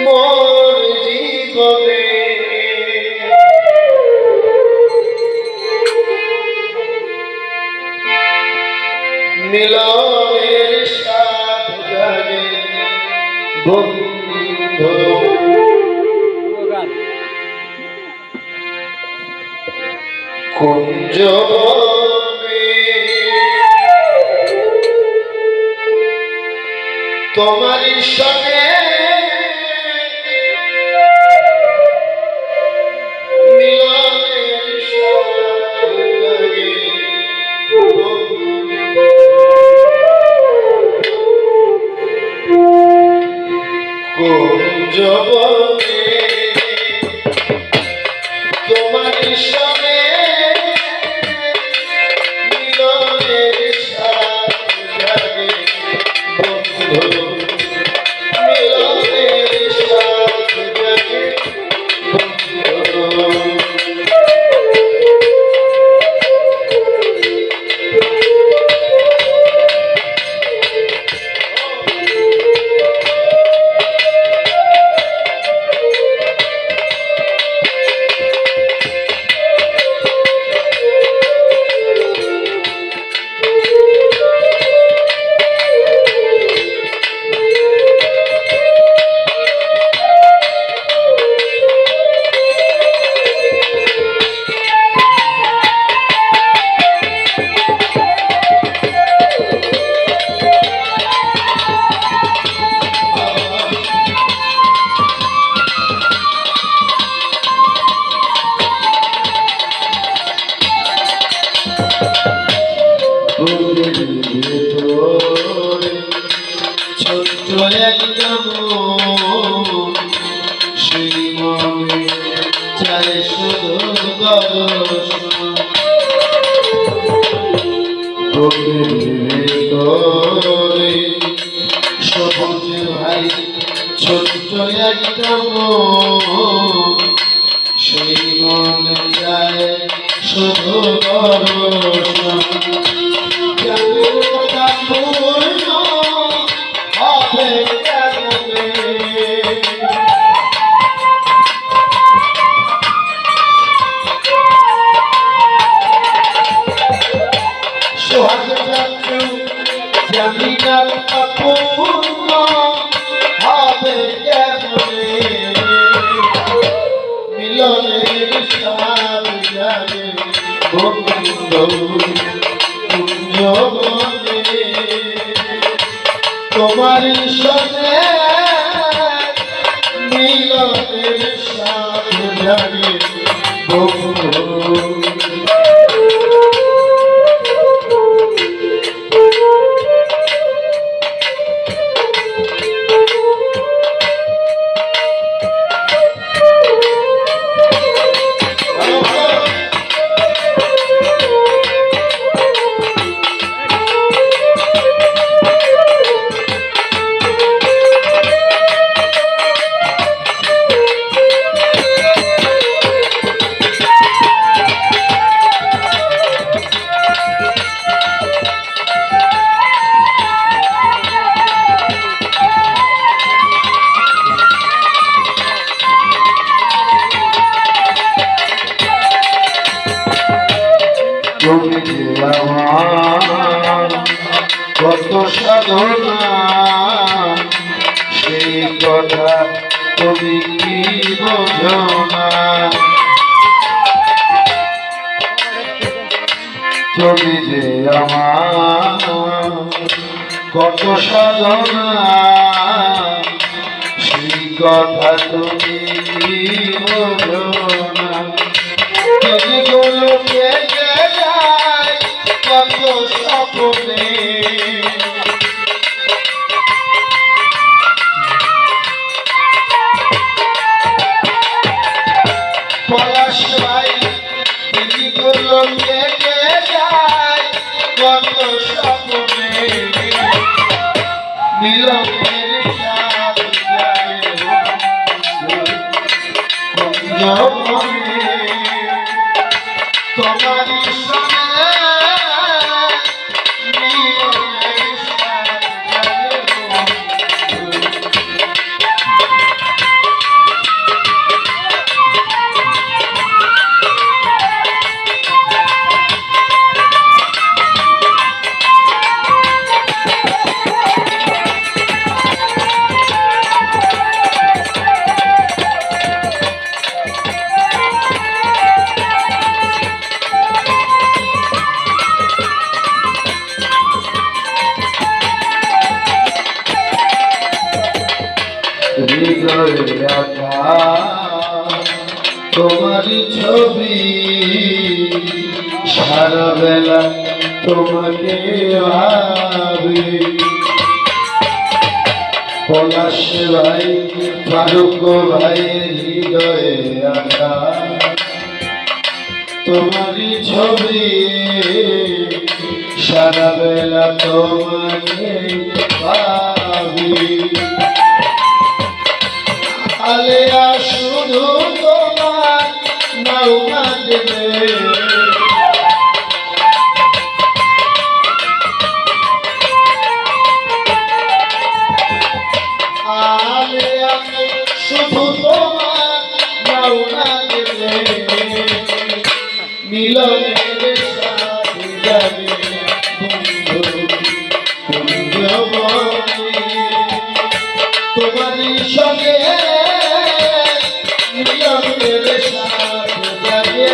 মোর জীবনে মিলনের স্বাদ জাগে বন্ধু কুঞ্জ তোমারই সঙ্গে মিলনের স্বাদ জাগে কুঞ্জ তোমারই সঙ্গে মিলনের স্বাদ জাগে বন্ধু ছোট্ট একটা সেই মনে চায় শুধু সবুজ ভাই ছোট্ট একটা সেই মনে চায় শুধু জামিনার পূর্ণ হবে কেমনে মিলনের স্বাদ জাগে বন্ধু কুঞ্জ বনে তোমার সঙ্গে মিলনের স্বাদ জাগে বন্ধু তুমি যে আমার কত সাধনা সেই কথা তুমি কি বোঝো না তুমি যে আমার কত সাধনা সেই কথা তুমি কি বোঝো না গুলোকে কত স্বপ্নে পলাশ ভাই দিদিগুলোকে যায় কত স্বপ্নে মিলনের স্বাদ জাগে কুঞ্জ বনে তোমারই সঙ্গে মিলনের স্বাদ হৃদয়ে আঁকা তোমারই ছবি সারা বেলা তোমাকে ভাবি পলাশ ভাই ফারুক ভাই হৃদয়ে আঁকা তোমারই ছবি সারা বেলা তোমাকে ভাবি আলেয়া শুধু তোমার নাও না দেবে আলেয়া শুধু তোমার নাও না দেবে মিলনের সাথে যাবে বন্ধু তোমারই সঙ্গে মিলনের সাথে যাবে